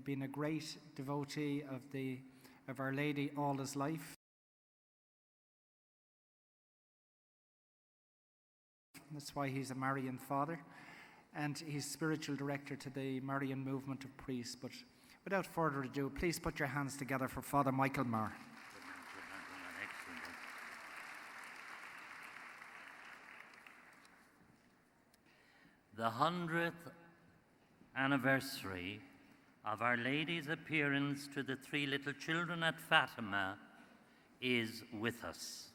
been a great devotee of Our Lady all his life. That's why he's a Marian father, and he's spiritual director to the Marian movement of priests. But without further ado, please put your hands together for Father Michael Maher. The 100th anniversary of Our Lady's appearance to the 3 little children at Fatima is with us.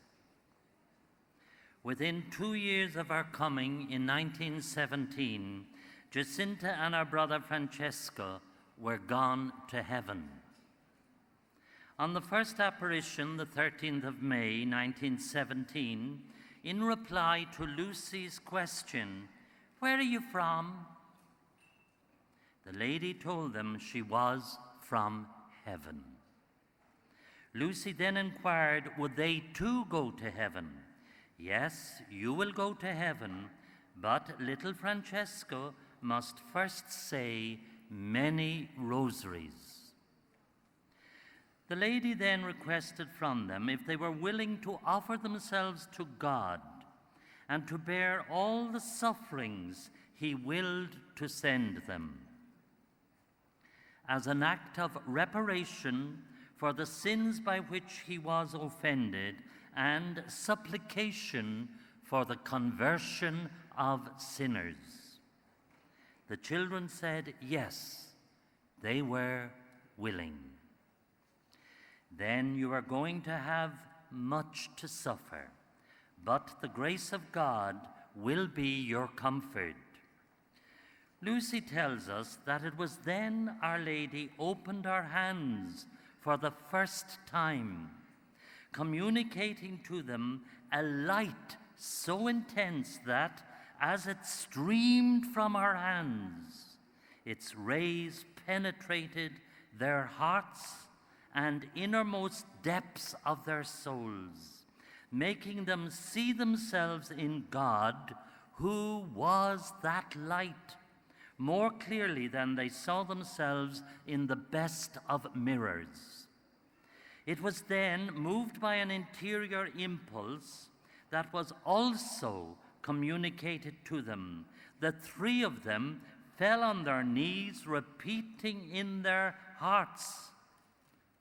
Within 2 years of our coming in 1917, Jacinta and our brother Francesco were gone to heaven. On the first apparition, the 13th of May, 1917, in reply to Lucy's question, "Where are you from?" the lady told them she was from heaven. Lucy then inquired, would they too go to heaven? "Yes, you will go to heaven, but little Francesco must first say many rosaries." The lady then requested from them if they were willing to offer themselves to God and to bear all the sufferings he willed to send them, as an act of reparation for the sins by which he was offended and supplication for the conversion of sinners. The children said yes, they were willing. "Then you are going to have much to suffer, but the grace of God will be your comfort." Lucy tells us that it was then Our Lady opened her hands for the first time, communicating to them a light so intense that, as it streamed from her hands, its rays penetrated their hearts and innermost depths of their souls, making them see themselves in God, who was that light, more clearly than they saw themselves in the best of mirrors. It was then, moved by an interior impulse that was also communicated to them, the 3 of them fell on their knees, repeating in their hearts,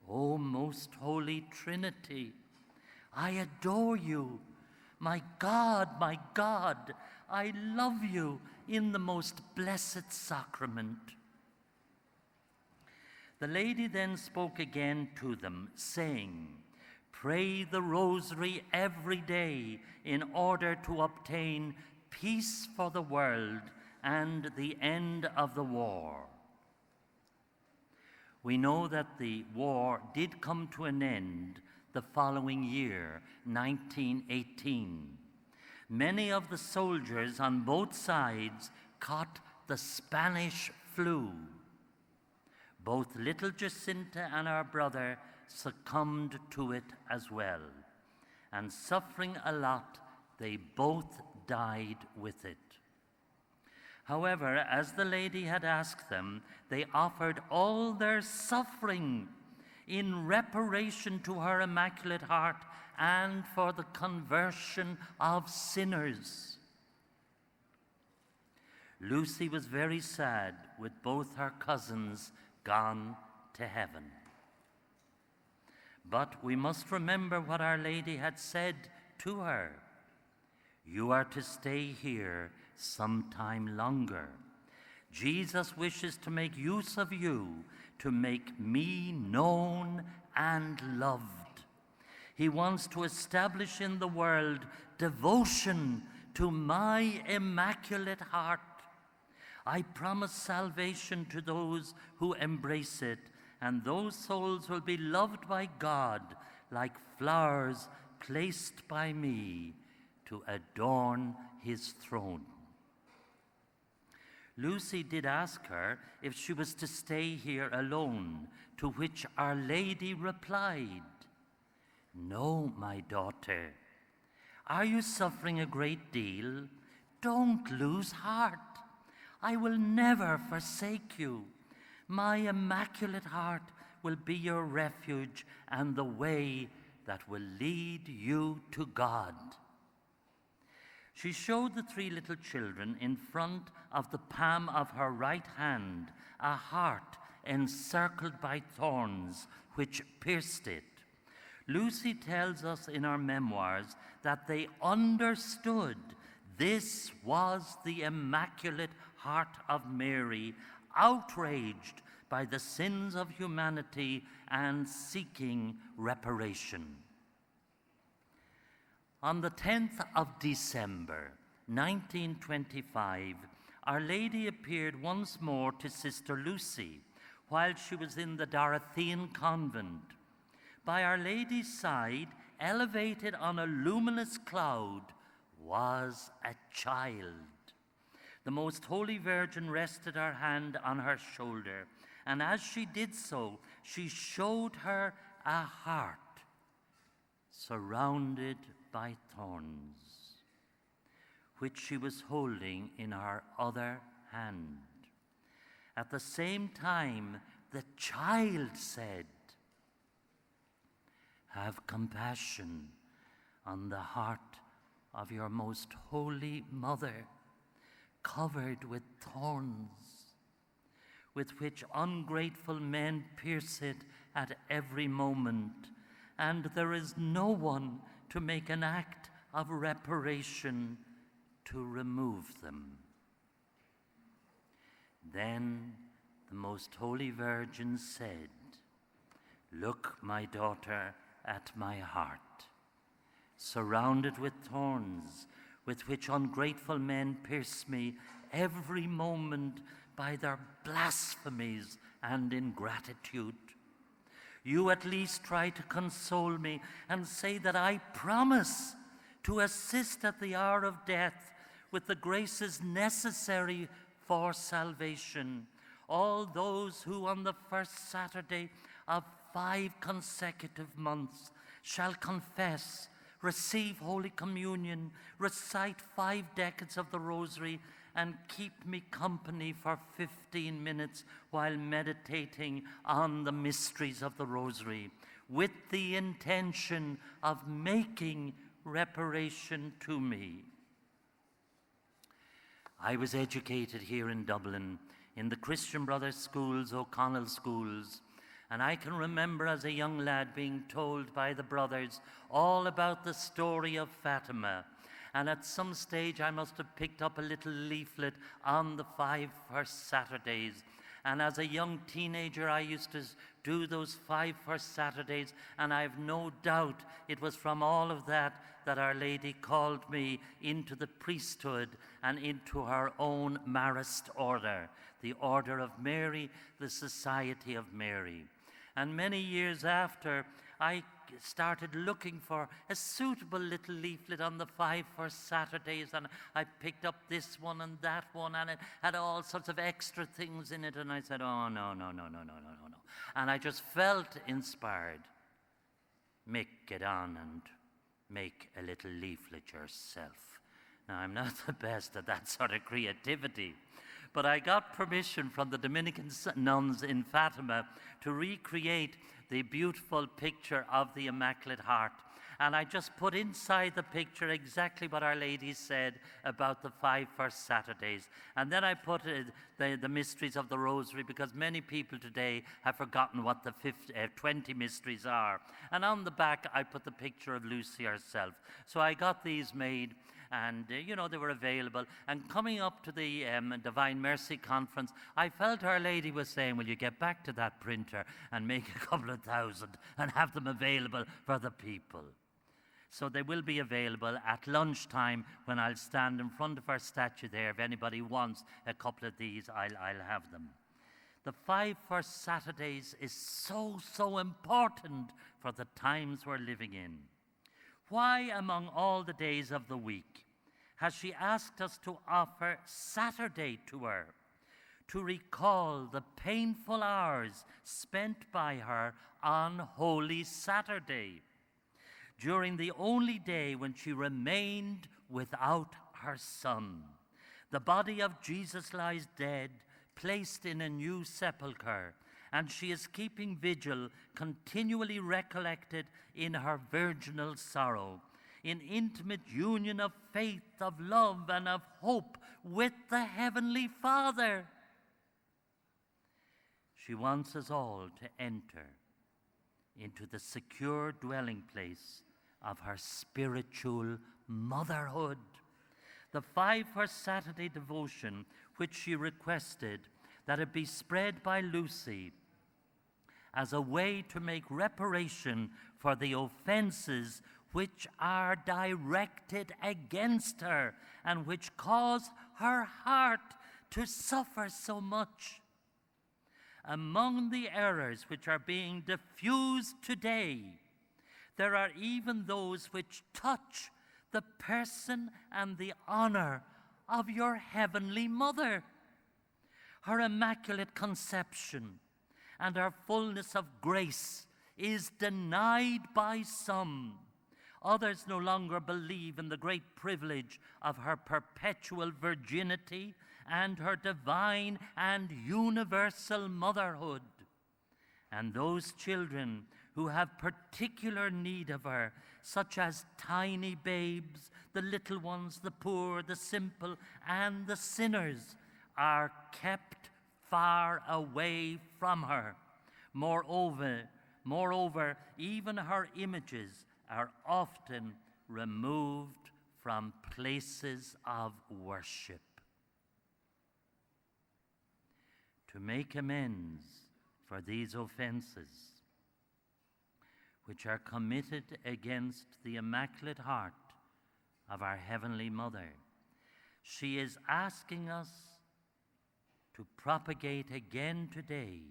"O most holy Trinity, I adore you. My God, I love you in the most blessed sacrament." The lady then spoke again to them, saying, "Pray the rosary every day in order to obtain peace for the world and the end of the war." We know that the war did come to an end the following year, 1918. Many of the soldiers on both sides caught the Spanish flu. Both little Jacinta and our brother succumbed to it as well, and suffering a lot, they both died with it. However, as the lady had asked them, they offered all their suffering in reparation to her Immaculate Heart and for the conversion of sinners. Lucy was very sad with both her cousins gone to heaven. But we must remember what Our Lady had said to her. "You are to stay here some time longer. Jesus wishes to make use of you to make me known and loved. He wants to establish in the world devotion to my Immaculate Heart. I promise salvation to those who embrace it, and those souls will be loved by God like flowers placed by me to adorn his throne." Lucy did ask her if she was to stay here alone, to which Our Lady replied, "No, my daughter. Are you suffering a great deal? Don't lose heart. I will never forsake you. My Immaculate Heart will be your refuge and the way that will lead you to God. She showed the three little children in front of the palm of her right hand a heart encircled by thorns which pierced it. Lucy tells us in her memoirs that they understood this was the Immaculate Heart of Mary, outraged by the sins of humanity and seeking reparation. On the 10th of December, 1925, Our Lady appeared once more to Sister Lucy while she was in the Dorothean convent. By Our Lady's side, elevated on a luminous cloud, was a child. The Most Holy Virgin rested her hand on her shoulder, and as she did so, she showed her a heart surrounded by thorns, which she was holding in her other hand. At the same time, the child said, "Have compassion on the heart of your most holy mother, covered with thorns, with which ungrateful men pierce it at every moment, and there is no one to make an act of reparation to remove them." Then the Most Holy Virgin said, "Look, my daughter, at my heart, surrounded with thorns, with which ungrateful men pierce me every moment by their blasphemies and ingratitude. You at least try to console me and say that I promise to assist at the hour of death with the graces necessary for salvation all those who on the first Saturday of 5 consecutive months shall confess, receive Holy Communion, recite 5 decades of the Rosary, and keep me company for 15 minutes while meditating on the mysteries of the Rosary, with the intention of making reparation to me." I was educated here in Dublin in the Christian Brothers schools, O'Connell schools, and I can remember as a young lad being told by the brothers all about the story of Fatima. And at some stage I must have picked up a little leaflet on the 5 first Saturdays. And as a young teenager, I used to do those 5 first Saturdays, and I have no doubt it was from all of that that Our Lady called me into the priesthood and into her own Marist order, the Order of Mary, the Society of Mary. And many years after, I started looking for a suitable little leaflet on the 5 first Saturdays, and I picked up this one and that one, and it had all sorts of extra things in it, and I said, "Oh, no. And I just felt inspired. Mick, get on and make a little leaflet yourself. Now, I'm not the best at that sort of creativity, but I got permission from the Dominican nuns in Fatima to recreate the beautiful picture of the Immaculate Heart. And I just put inside the picture exactly what Our Lady said about the 5 first Saturdays. And then I put the mysteries of the Rosary, because many people today have forgotten what the 20 mysteries are. And on the back, I put the picture of Lucy herself. So I got these made, and they were available. And coming up to the Divine Mercy Conference, I felt Our Lady was saying, "Will you get back to that printer and make a couple of thousand and have them available for the people?" So they will be available at lunchtime when I'll stand in front of our statue there. If anybody wants a couple of these, I'll have them. The 5 first Saturdays is so important for the times we're living in. Why, among all the days of the week, has she asked us to offer Saturday to her, to recall the painful hours spent by her on Holy Saturday, during the only day when she remained without her son? The body of Jesus lies dead, placed in a new sepulchre, and she is keeping vigil, continually recollected in her virginal sorrow, in intimate union of faith, of love, and of hope with the Heavenly Father. She wants us all to enter into the secure dwelling place of her spiritual motherhood. The 5 Saturday devotion, which she requested that it be spread by Lucy as a way to make reparation for the offenses which are directed against her and which cause her heart to suffer so much. Among the errors which are being diffused today, there are even those which touch the person and the honor of your Heavenly Mother. Her Immaculate Conception and her fullness of grace is denied by some. Others no longer believe in the great privilege of her perpetual virginity and her divine and universal motherhood. And those children who have particular need of her, such as tiny babes, the little ones, the poor, the simple, and the sinners, are kept far away from her. Moreover, even her images are often removed from places of worship. To make amends for these offenses, which are committed against the Immaculate Heart of our Heavenly Mother, she is asking us to propagate again today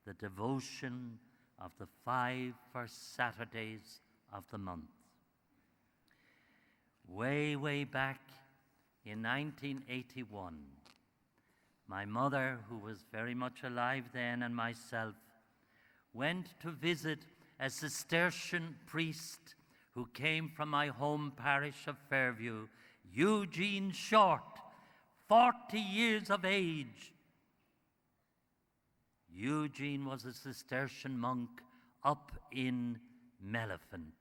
the devotion of the 5 first Saturdays of the month. Way back in 1981, my mother, who was very much alive then, and myself went to visit a Cistercian priest who came from my home parish of Fairview, Eugene Short, 40 years of age. Eugene was a Cistercian monk up in Melephant.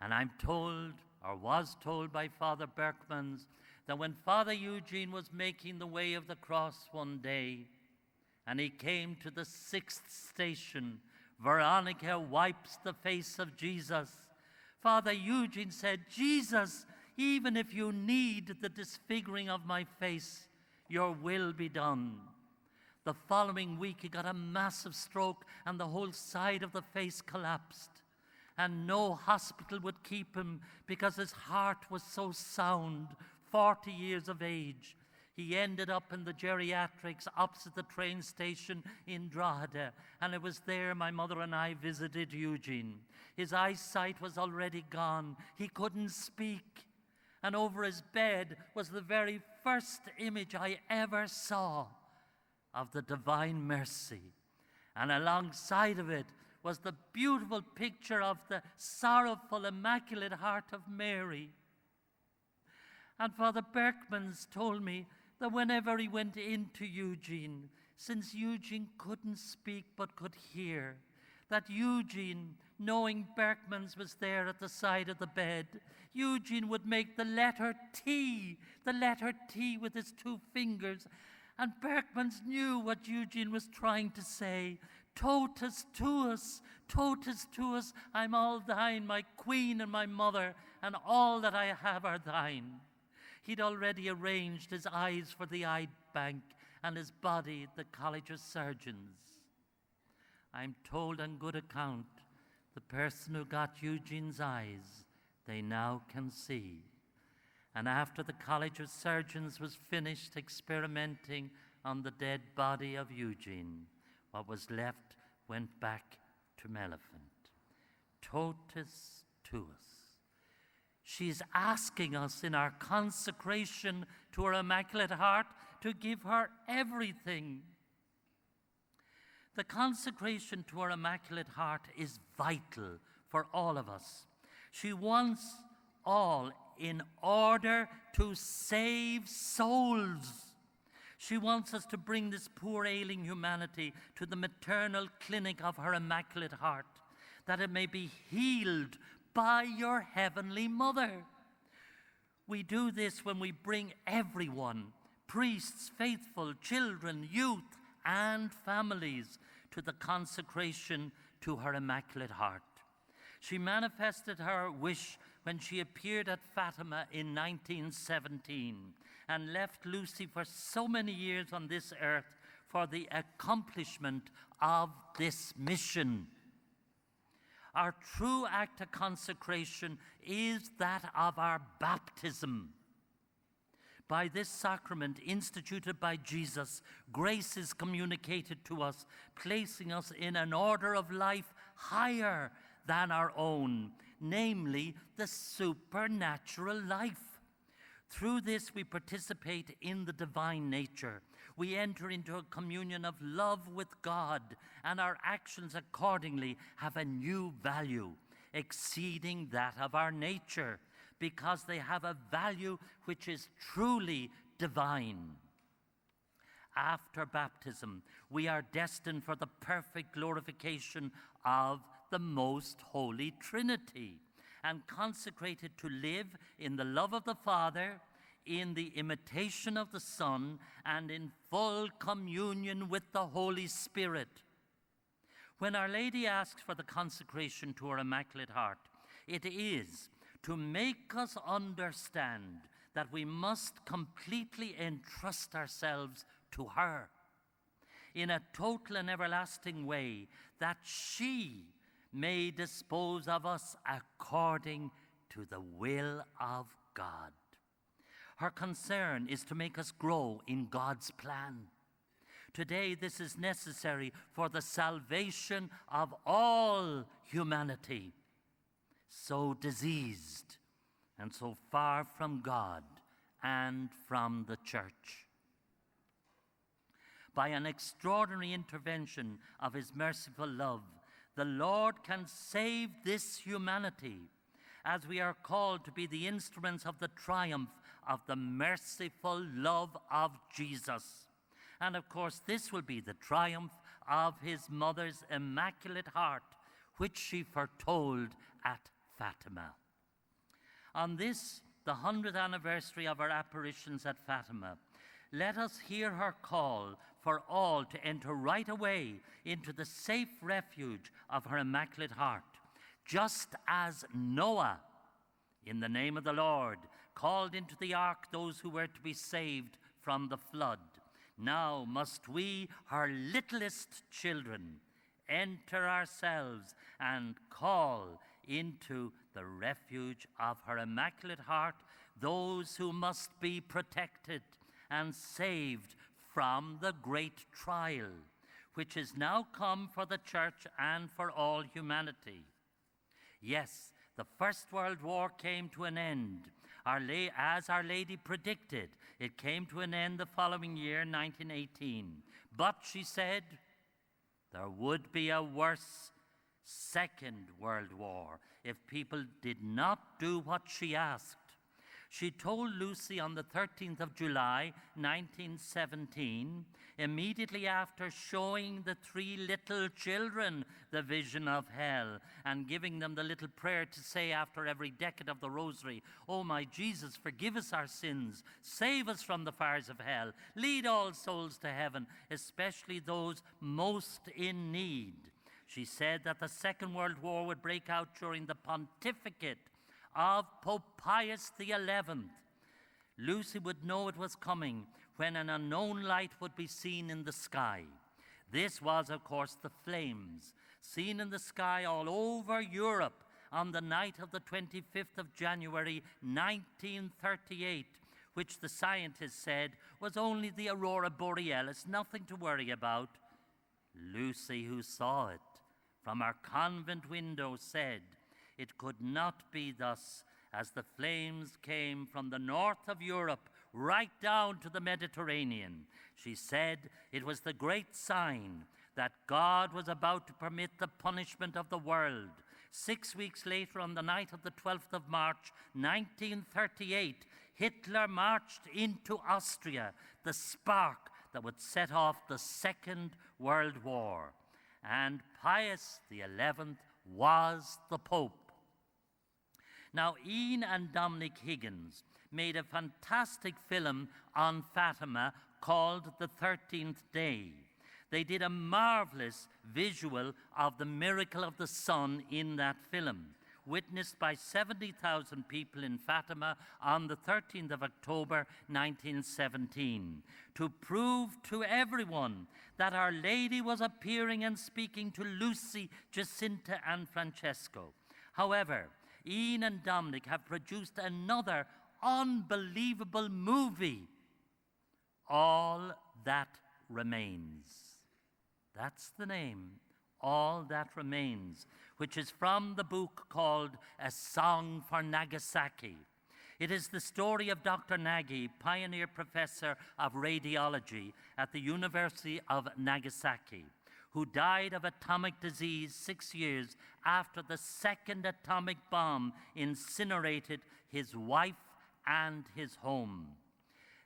And I'm told, or was told by Father Berkmans, that when Father Eugene was making the way of the cross one day, and he came to the 6th station, Veronica wipes the face of Jesus. Father Eugene said, "Jesus, even if you need the disfiguring of my face, your will be done." The following week, he got a massive stroke, and the whole side of the face collapsed. And no hospital would keep him because his heart was so sound, 40 years of age. He ended up in the geriatrics opposite the train station in Drogheda, and it was there my mother and I visited Eugene. His eyesight was already gone. He couldn't speak. And over his bed was the very first image I ever saw of the Divine Mercy. And alongside of it was the beautiful picture of the sorrowful Immaculate Heart of Mary. And Father Berkmans told me that whenever he went into Eugene, since Eugene couldn't speak but could hear, that Eugene, knowing Berkmans was there at the side of the bed, Eugene would make the letter T with his 2 fingers. And Berkmans knew what Eugene was trying to say. Totus tuus, I'm all thine, my queen and my mother, and all that I have are thine. He'd already arranged his eyes for the eye bank and his body at the College of Surgeons. I'm told on good account, the person who got Eugene's eyes, they now can see. And after the College of Surgeons was finished experimenting on the dead body of Eugene, what was left went back to Melephant. Totus tuus. She's asking us in our consecration to her Immaculate Heart to give her everything. The consecration to her Immaculate Heart is vital for all of us. She wants all in order to save souls. She wants us to bring this poor ailing humanity to the maternal clinic of her Immaculate Heart, that it may be healed by your Heavenly Mother. We do this when we bring everyone, priests, faithful, children, youth, and families, to the consecration to her Immaculate Heart. She manifested her wish when she appeared at Fatima in 1917 and left Lucy for so many years on this earth for the accomplishment of this mission. Our true act of consecration is that of our baptism. By this sacrament instituted by Jesus, grace is communicated to us, placing us in an order of life higher than our own, namely the supernatural life. Through this, we participate in the divine nature. We enter into a communion of love with God, and our actions accordingly have a new value, exceeding that of our nature, because they have a value which is truly divine. After baptism, we are destined for the perfect glorification of the most holy Trinity, and consecrated to live in the love of the Father, in the imitation of the Son, and in full communion with the Holy Spirit. When Our Lady asks for the consecration to her Immaculate Heart, it is to make us understand that we must completely entrust ourselves to her in a total and everlasting way, that she may dispose of us according to the will of God. Her concern is to make us grow in God's plan. Today, this is necessary for the salvation of all humanity, so diseased and so far from God and from the Church. By an extraordinary intervention of His merciful love, the Lord can save this humanity, as we are called to be the instruments of the triumph of the merciful love of Jesus. And of course, this will be the triumph of His mother's Immaculate Heart, which she foretold at Fatima. On this, the 100th anniversary of our apparitions at Fatima, let us hear her call for all to enter right away into the safe refuge of her Immaculate Heart, just as Noah, in the name of the Lord, called into the ark those who were to be saved from the flood. Now must we, her littlest children, enter ourselves and call into the refuge of her Immaculate Heart those who must be protected and saved from the great trial, which is now come for the Church and for all humanity. Yes, the First World War came to an end. As Our Lady predicted, it came to an end the following year, 1918. But, she said, there would be a worse Second World War if people did not do what she asked. She told Lucy on the 13th of July, 1917, immediately after showing the 3 little children the vision of hell and giving them the little prayer to say after every decade of the Rosary, "Oh, my Jesus, forgive us our sins, save us from the fires of hell, lead all souls to heaven, especially those most in need." She said that the Second World War would break out during the pontificate of Pope Pius XI. Lucy would know it was coming when an unknown light would be seen in the sky. This was, of course, the flames seen in the sky all over Europe on the night of the 25th of January, 1938, which the scientists said was only the aurora borealis, nothing to worry about. Lucy, who saw it from our convent window, said, "It could not be thus, as the flames came from the north of Europe right down to the Mediterranean." She said it was the great sign that God was about to permit the punishment of the world. 6 weeks later, on the night of the 12th of March, 1938, Hitler marched into Austria, the spark that would set off the Second World War. And Pius XI was the Pope. Now, Ian and Dominic Higgins made a fantastic film on Fatima called The 13th Day. They did a marvelous visual of the miracle of the sun in that film, witnessed by 70,000 people in Fatima on the 13th of October 1917, to prove to everyone that Our Lady was appearing and speaking to Lucy, Jacinta, and Francesco. However, Ian and Dominic have produced another unbelievable movie, All That Remains. That's the name, All That Remains, which is from the book called A Song for Nagasaki. It is the story of Dr. Nagy, pioneer professor of radiology at the University of Nagasaki, who died of atomic disease 6 years after the second atomic bomb incinerated his wife and his home.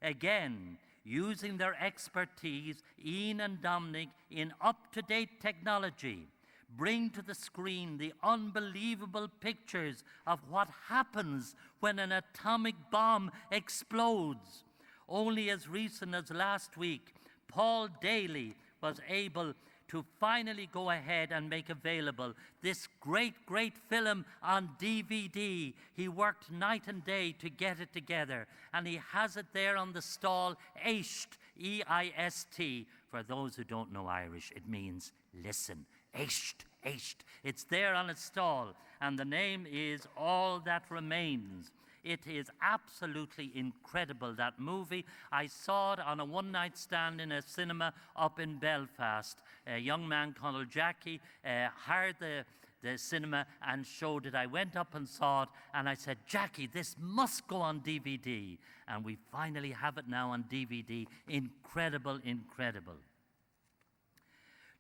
Again, using their expertise, Ian and Dominic, in up-to-date technology, bring to the screen the unbelievable pictures of what happens when an atomic bomb explodes. Only as recent as last week, Paul Daly was able to finally go ahead and make available this great film on DVD. He worked night and day to get it together, and he has it there on the stall, Eist, E-I-S-T. For those who don't know Irish, it means listen. Eist, Eist. It's there on its stall, and the name is All That Remains. It is absolutely incredible, that movie. I saw it on a one-night stand in a cinema up in Belfast. A young man called Jackie hired the cinema and showed it. I went up and saw it, and I said, Jackie, this must go on DVD. And we finally have it now on DVD. Incredible, incredible.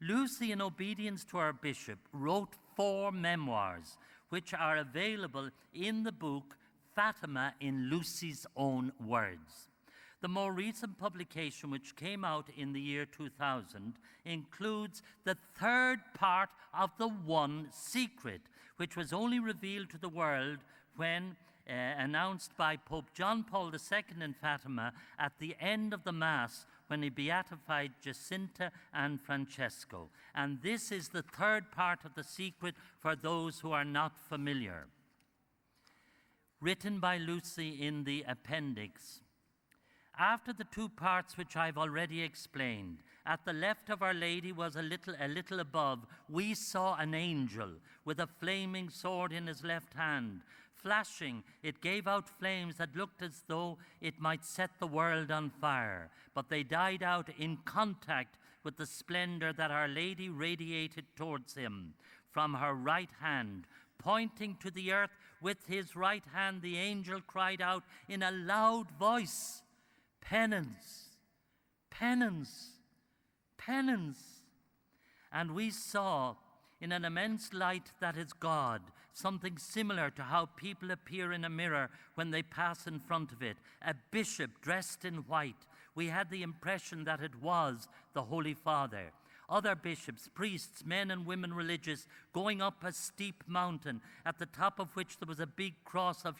Lucy, in obedience to our bishop, wrote 4 memoirs, which are available in the book Fatima in Lucy's Own Words. The more recent publication, which came out in the year 2000, includes the 3rd part of the One Secret, which was only revealed to the world when announced by Pope John Paul II in Fatima at the end of the Mass, when he beatified Jacinta and Francesco. And this is the 3rd part of the secret for those who are not familiar. Written by Lucy in the appendix. After the 2 parts which I've already explained, at the left of Our Lady was a little above, we saw an angel with a flaming sword in his left hand. Flashing, it gave out flames that looked as though it might set the world on fire, but they died out in contact with the splendor that Our Lady radiated towards him. From her right hand, pointing to the earth with his right hand, the angel cried out in a loud voice, penance, penance, penance. And we saw in an immense light that is God, something similar to how people appear in a mirror when they pass in front of it, a bishop dressed in white. We had the impression that it was the Holy Father. Other bishops, priests, men and women religious, going up a steep mountain, at the top of which there was a big cross of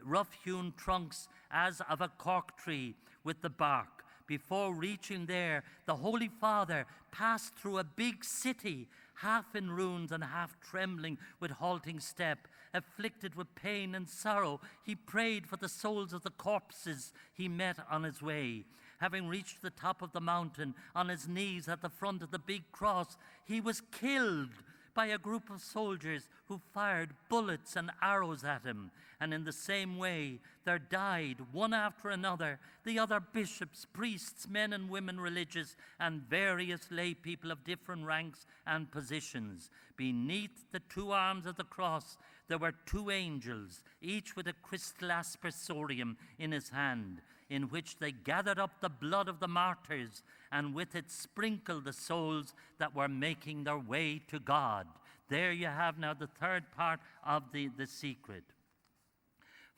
rough-hewn trunks as of a cork tree with the bark. Before reaching there, the Holy Father passed through a big city, half in ruins and half trembling with halting step. Afflicted with pain and sorrow, he prayed for the souls of the corpses he met on his way. Having reached the top of the mountain, on his knees at the front of the big cross, he was killed by a group of soldiers who fired bullets and arrows at him. And in the same way, there died, one after another, the other bishops, priests, men and women religious, and various lay people of different ranks and positions. Beneath the 2 arms of the cross, there were 2 angels, each with a crystal aspersorium in his hand, in which they gathered up the blood of the martyrs and with it sprinkled the souls that were making their way to God. There you have now the 3rd part of the secret.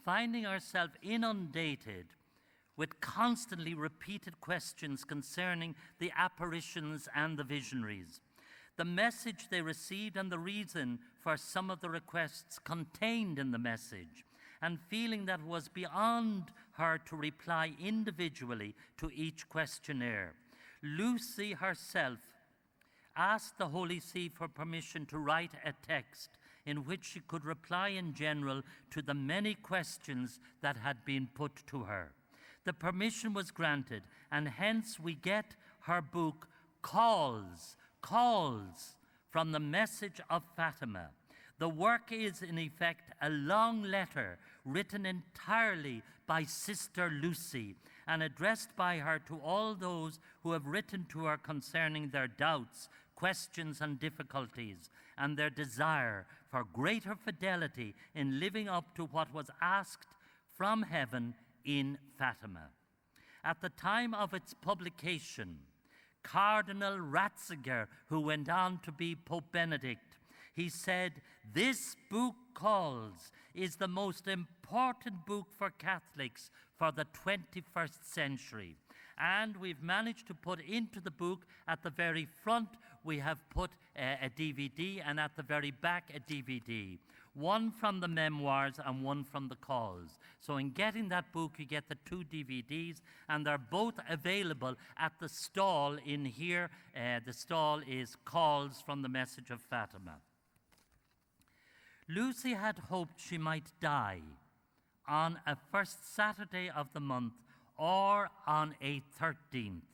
Finding ourselves inundated with constantly repeated questions concerning the apparitions and the visionaries. The message they received and the reason for some of the requests contained in the message, and feeling that it was beyond her to reply individually to each questionnaire, Lucy herself asked the Holy See for permission to write a text in which she could reply in general to the many questions that had been put to her. The permission was granted, and hence we get her book, Calls from the Message of Fatima. The work is, in effect, a long letter written entirely by Sister Lucy and addressed by her to all those who have written to her concerning their doubts, questions, and difficulties, and their desire for greater fidelity in living up to what was asked from heaven in Fatima. At the time of its publication, Cardinal Ratzinger, who went on to be Pope Benedict, he said, "This book, Calls, is the most important book for Catholics for the 21st century." And we've managed to put into the book, at the very front, we have put a DVD, and at the very back, a DVD. One from the memoirs and one from the Calls. So in getting that book, you get the 2 DVDs, and they're both available at the stall in here. The stall is Calls from the Message of Fatima. Lucy had hoped she might die on a first Saturday of the month or on a 13th.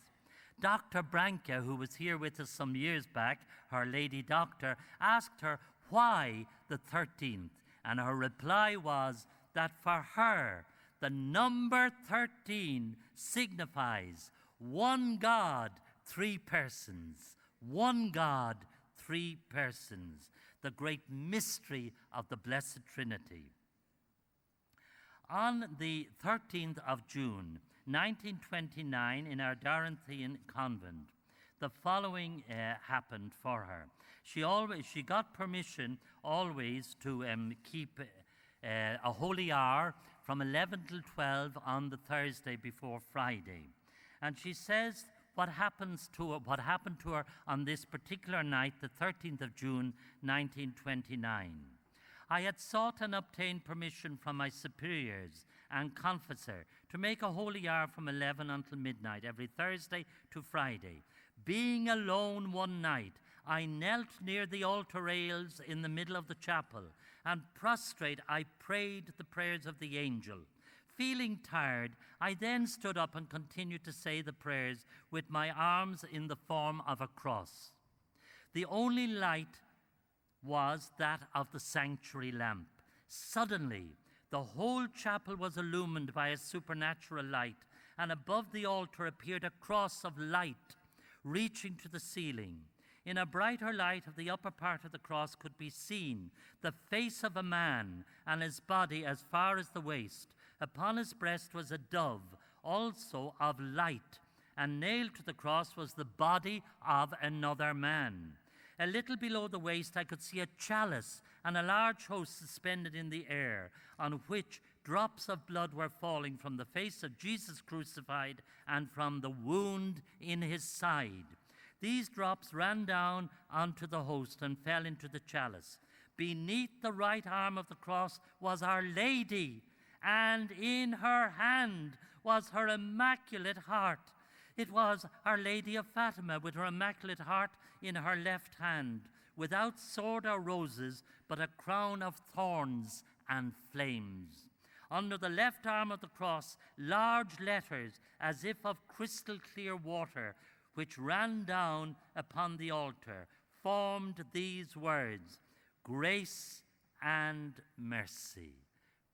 Dr. Branca, who was here with us some years back, her lady doctor, asked her why the 13th, and her reply was that for her, the number 13 signifies one God, 3 persons. One God, 3 persons. The great mystery of the Blessed Trinity. On the 13th of June, 1929, in our Dorothian convent, the following happened for her. She got permission always to keep a holy hour from 11 till 12 on the Thursday before Friday. And she says what happened to her on this particular night, the 13th of June, 1929. I had sought and obtained permission from my superiors and confessor to make a holy hour from 11 until midnight, every Thursday to Friday. Being alone one night, I knelt near the altar rails in the middle of the chapel, and prostrate I prayed the prayers of the angel. Feeling tired, I then stood up and continued to say the prayers with my arms in the form of a cross. The only light was that of the sanctuary lamp. Suddenly, the whole chapel was illumined by a supernatural light, and above the altar appeared a cross of light reaching to the ceiling. In a brighter light of the upper part of the cross could be seen the face of a man and his body as far as the waist. Upon his breast was a dove, also of light, and nailed to the cross was the body of another man. A little below the waist I could see a chalice and a large host suspended in the air, on which drops of blood were falling from the face of Jesus crucified and from the wound in his side. These drops ran down onto the host and fell into the chalice. Beneath the right arm of the cross was Our Lady, and in her hand was her Immaculate Heart. It was Our Lady of Fatima with her Immaculate Heart in her left hand, without sword or roses, but a crown of thorns and flames. Under the left arm of the cross, large letters, as if of crystal clear water, which ran down upon the altar, formed these words: Grace and Mercy.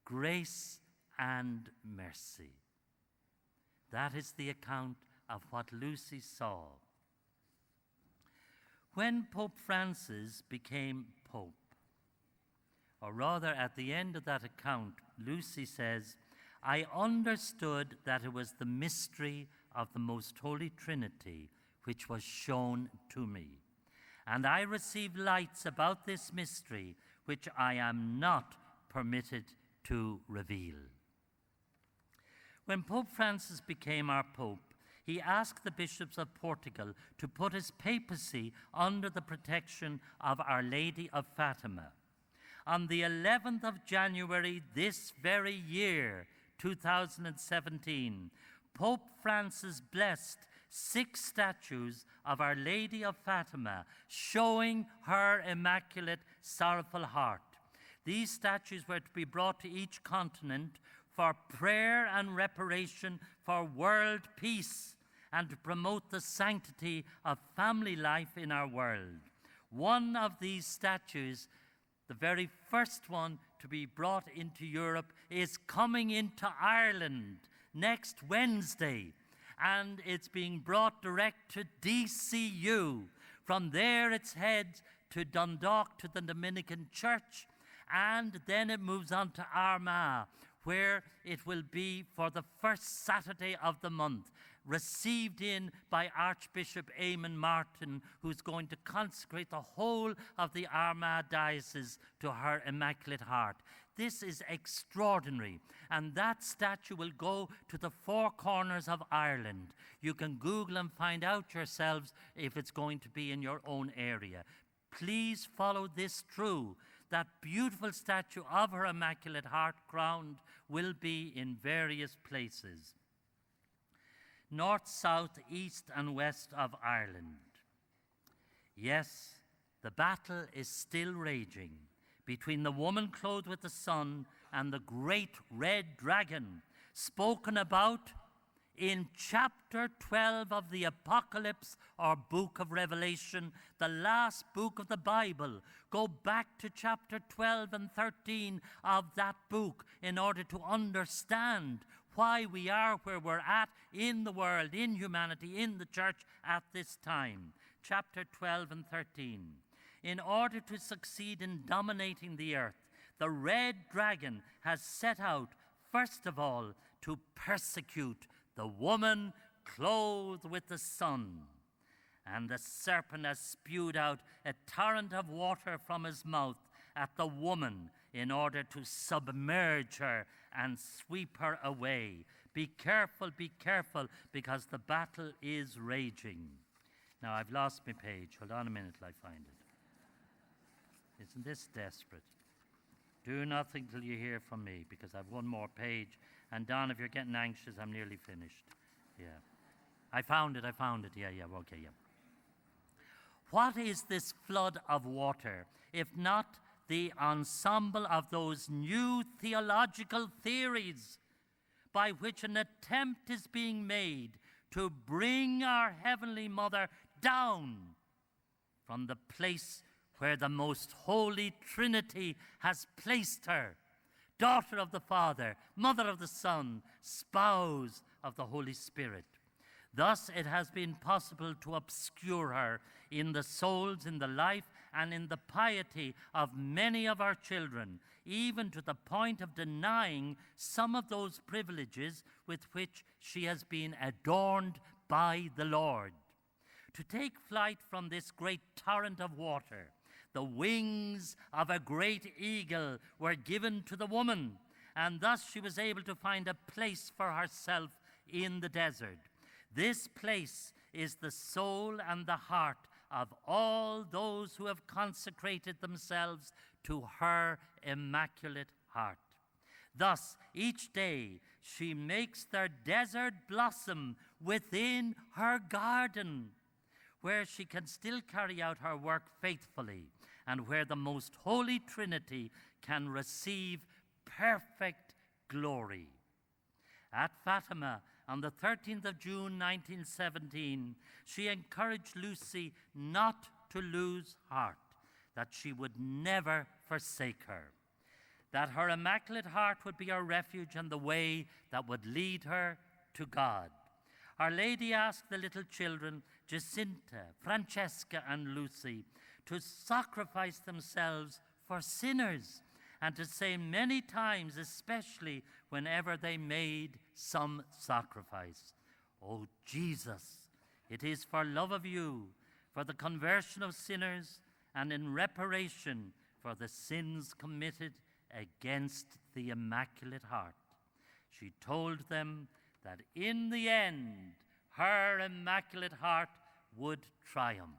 Grace and Mercy. That is the account of what Lucy saw. When Pope Francis became Pope, or rather at the end of that account, Lucy says, I understood that it was the mystery of the Most Holy Trinity which was shown to me. And I received lights about this mystery which I am not permitted to reveal. When Pope Francis became our Pope, he asked the bishops of Portugal to put his papacy under the protection of Our Lady of Fatima. On the 11th of January this very year, 2017, Pope Francis blessed 6 statues of Our Lady of Fatima, showing her immaculate, sorrowful heart. These statues were to be brought to each continent for prayer and reparation for world peace and to promote the sanctity of family life in our world. One of these statues, the very first one to be brought into Europe, is coming into Ireland next Wednesday, and it's being brought direct to DCU. From there it's heads to Dundalk to the Dominican Church, and then it moves on to Armagh, where it will be for the first Saturday of the month, received in by Archbishop Eamon Martin, who's going to consecrate the whole of the Armagh Diocese to her Immaculate Heart. This is extraordinary, and that statue will go to the 4 corners of Ireland. You can Google and find out yourselves if it's going to be in your own area. Please follow this through. That beautiful statue of her Immaculate Heart crowned will be in various places. North, south, east, and west of Ireland. Yes, the battle is still raging between the woman clothed with the sun and the great red dragon, spoken about in chapter 12 of the Apocalypse, or book of Revelation, the last book of the Bible. Go back to chapter 12 and 13 of that book in order to understand why we are where we're at in the world, in humanity, in the church at this time. Chapter 12 and 13. In order to succeed in dominating the earth, the red dragon has set out, first of all, to persecute the woman clothed with the sun. And the serpent has spewed out a torrent of water from his mouth at the woman in order to submerge her and sweep her away. Be careful, because the battle is raging. Now, I've lost my page. Hold on a minute till I find it. Isn't this desperate? Do nothing till you hear from me, because I've one more page. And Don, if you're getting anxious, I'm nearly finished. Yeah. I found it. Yeah, okay, yeah. What is this flood of water, if not the ensemble of those new theological theories by which an attempt is being made to bring our Heavenly Mother down from the place where the most holy Trinity has placed her, daughter of the Father, mother of the Son, spouse of the Holy Spirit. Thus it has been possible to obscure her in the souls, in the life, and in the piety of many of our children, even to the point of denying some of those privileges with which she has been adorned by the Lord. To take flight from this great torrent of water, the wings of a great eagle were given to the woman, and thus she was able to find a place for herself in the desert. This place is the soul and the heart of all those who have consecrated themselves to her Immaculate Heart. Thus, each day she makes their desert blossom within her garden, where she can still carry out her work faithfully, and where the most holy Trinity can receive perfect glory. At Fatima, on the 13th of June 1917, she encouraged Lucy not to lose heart, that she would never forsake her, that her Immaculate Heart would be her refuge and the way that would lead her to God. Our Lady asked the little children, Jacinta, Francesca, and Lucy, to sacrifice themselves for sinners, and to say many times, especially whenever they made some sacrifice, "Oh Jesus, it is for love of you, for the conversion of sinners, and in reparation for the sins committed against the Immaculate Heart." She told them that in the end, her Immaculate Heart would triumph.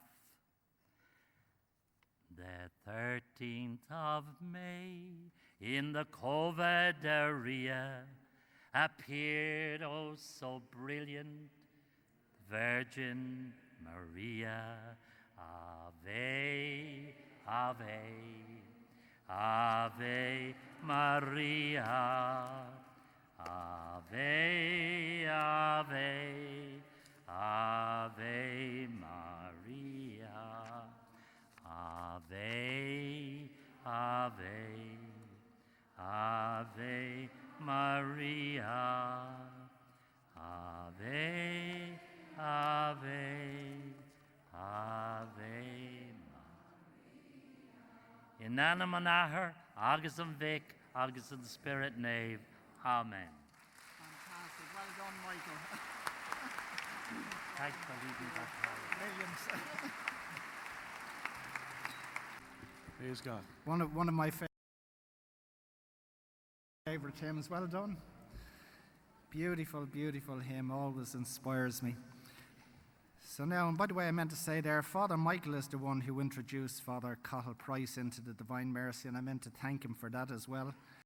The 13th of May, in the Coved area, appeared, oh so brilliant, Virgin Maria. Ave, Ave, Ave Maria. Ave, Ave, Ave Maria. Ave, Ave, Ave Maria. Ave, Ave, Ave Maria. In anima Maher, agus an Vic, agus an Spirit Nave. Amen. Fantastic. Well done, Michael. Thanks for leading that power. Millions. Praise God. One of my favorite hymns. Well done. Beautiful, beautiful hymn. Always inspires me. So now, and by the way, I meant to say there, Father Michael is the one who introduced Father Cathal Price into the Divine Mercy, and I meant to thank him for that as well.